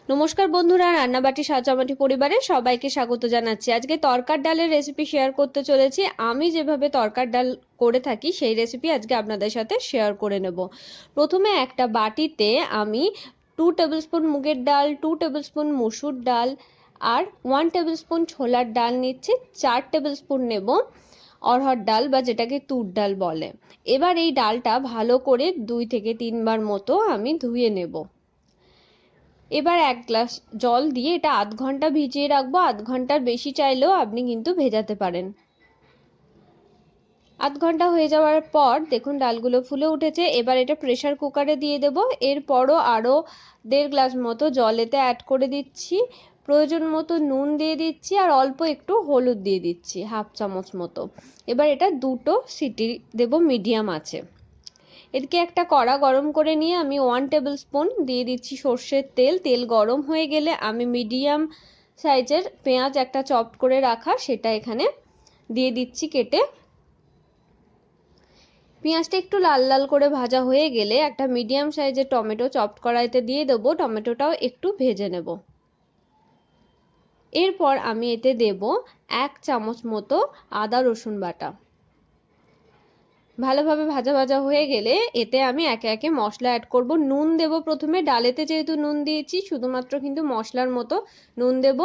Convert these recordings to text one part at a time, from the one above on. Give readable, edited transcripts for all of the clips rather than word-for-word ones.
নমস্কার বন্ধুরা, রান্নাবাটি সাথ জামাটি পরিবারে সবাইকে স্বাগত জানাচ্ছি। আজকে তরকার ডালের রেসিপি শেয়ার করতে চলেছি। আমি যেভাবে তরকার ডাল করে থাকি সেই রেসিপি আজকে আপনাদের সাথে শেয়ার করে নেব। প্রথমে একটা বাটিতে আমি 2 টেবিল স্পুন মুগের ডাল, 2 টেবিল স্পুন মসুর ডাল আর 1 টেবিল স্পুন ছোলার ডাল নিচ্ছি। 4 টেবিল স্পুন নেব অড়হর ডাল বা যেটাকে তুর ডাল বলে। এবার এই ডালটা ভালো করে 2 থেকে 3 বার মতো আমি ধুয়ে নেব। এবার 1 গ্লাস জল দিয়ে এটা আধ ঘন্টা ভিজিয়ে রাখবো। আধ ঘন্টার বেশি চাইলেও আপনি কিন্তু ভেজাতে পারেন। আধ ঘন্টা হয়ে যাওয়ার পর দেখুন ডালগুলো ফুলে উঠেছে। এবার এটা প্রেসার কুকারে দিয়ে দেবো। এরপরও আরও 1.5 গ্লাস মতো জল এতে অ্যাড করে দিচ্ছি। প্রয়োজন মতো নুন দিয়ে দিচ্ছি আর অল্প একটু হলুদ দিয়ে দিচ্ছি, হাফ চামচ মতো। এবার এটা 2টো সিটি দেবো মিডিয়াম আছে। এদিকে একটা কড়া গরম করে নিয়ে আমি 1 টেবিল স্পুন দিয়ে দিচ্ছি সর্ষের তেল। তেল গরম হয়ে গেলে আমি মিডিয়াম সাইজের পেঁয়াজ একটা চপ করে রাখা সেটা এখানে দিয়ে দিচ্ছি কেটে। পেঁয়াজটা একটু লাল লাল করে ভাজা হয়ে গেলে একটা মিডিয়াম সাইজের টমেটো চপ কড়াইতে দিয়ে দেবো। টমেটোটাও একটু ভেজে নেব। এরপর আমি এতে দেব 1 চামচ মতো আদা রসুন বাটা। ভালোভাবে ভাজা ভাজা হয়ে গেলে এতে আমি একে একে মশলা অ্যাড করব। নুন দেব প্রথমে, ডালেতে যেহেতু নুন দিয়েছি শুধুমাত্র কিন্তু মশলার মতো নুন দেব।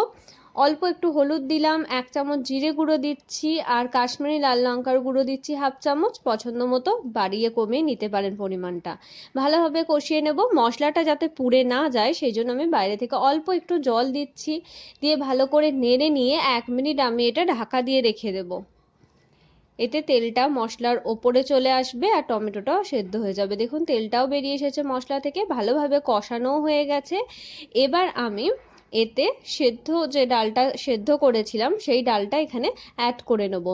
অল্প একটু হলুদ দিলাম, 1 চামচ জিরে গুঁড়ো দিচ্ছি আর কাশ্মীরি লাল লঙ্কার গুঁড়ো দিচ্ছি হাফ চামচ। পছন্দ মতো বাড়িয়ে কমিয়ে নিতে পারেন পরিমাণটা। ভালোভাবে কষিয়ে নেব। মশলাটা যাতে পুড়ে না যায় সেই জন্য আমি বাইরে থেকে অল্প একটু জল দিচ্ছি। দিয়ে ভালো করে নেড়ে নিয়ে 1 মিনিট আমি এটা ঢাকা দিয়ে রেখে দেবো। এতে তেলটা মশলার ওপরে চলে আসবে আর টমেটোটাও সেদ্ধ হয়ে যাবে। দেখুন তেলটাও বেরিয়ে এসেছে মশলা থেকে, ভালোভাবে কষানোও হয়ে গেছে। এবার আমি এতে যে ডালটা সেদ্ধ করেছিলাম সেই ডালটা এখানে অ্যাড করে নেব।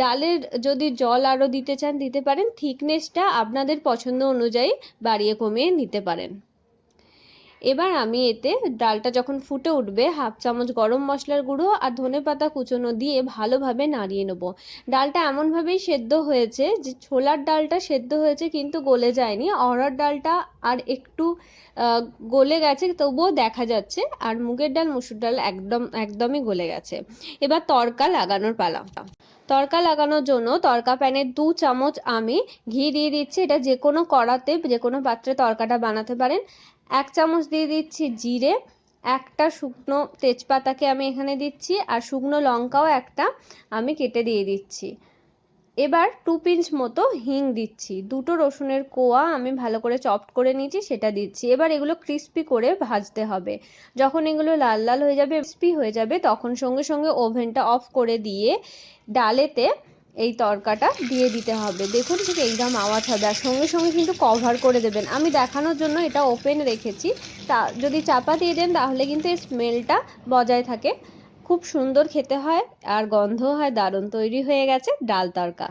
ডালের যদি জল আরও দিতে চান দিতে পারেন, থিকনেসটা আপনাদের পছন্দ অনুযায়ী বাড়িয়ে কমিয়ে নিতে পারেন। এবার আমি এতে ডালটা যখন ফুটে উঠবে হাফ চামচ গরম মশলার গুঁড়ো আর ধনেপাতা কুচোনো দিয়ে ভালোভাবে নাড়িয়ে নেব। ডালটা এমনভাবেই সেদ্ধ হয়েছে যে ছোলার ডালটা সেদ্ধ হয়েছে কিন্তু গলে যায়নি, অড়হর ডালটা আর একটু গলে গেছে তবুও দেখা যাচ্ছে, আর মুগের ডাল মসুর ডাল একদমই গলে গেছে। এবার তড়কা লাগানোর পালা। তড়কা লাগানোর জন্য তড়কা প্যানে 2 চামচ আমি ঘি দিয়ে দিচ্ছি। এটা যে কোনো কড়াতে যে কোনো পাত্রে তড়কাটা বানাতে পারেন। 1 চামচ দিয়ে দিচ্ছি জিরে, একটা শুকনো তেজপাতাকে আমি এখানে দিচ্ছি আর শুকনো লঙ্কাও একটা আমি কেটে দিয়ে দিচ্ছি। এবার 2 পিঞ্চ মতো হিং দিচ্ছি। 2টো রসুনের কোয়া আমি ভালো করে চপড করে নিয়েছি সেটা দিচ্ছি। এবার এগুলো ক্রিস্পি করে ভাজতে হবে। যখন এগুলো লাল লাল হয়ে যাবে, ক্রিস্পি হয়ে যাবে, তখন সঙ্গে সঙ্গে ওভেনটা অফ করে দিয়ে ডালেতে এই তড়কাটা দিয়ে দিতে হবে। দেখুন ঠিক এইরকম আওয়াজ হবে আর সঙ্গে সঙ্গে কিন্তু কভার করে দেবেন। আমি দেখানোর জন্য এটা ওপেন রেখেছি, তা যদি চাপা দিয়ে দেন তাহলে কিন্তু এর স্মেলটা বজায় থাকে। খুব সুন্দর খেতে হয় আর গন্ধও হয় দারুণ। তৈরি হয়ে গেছে ডাল তড়কা।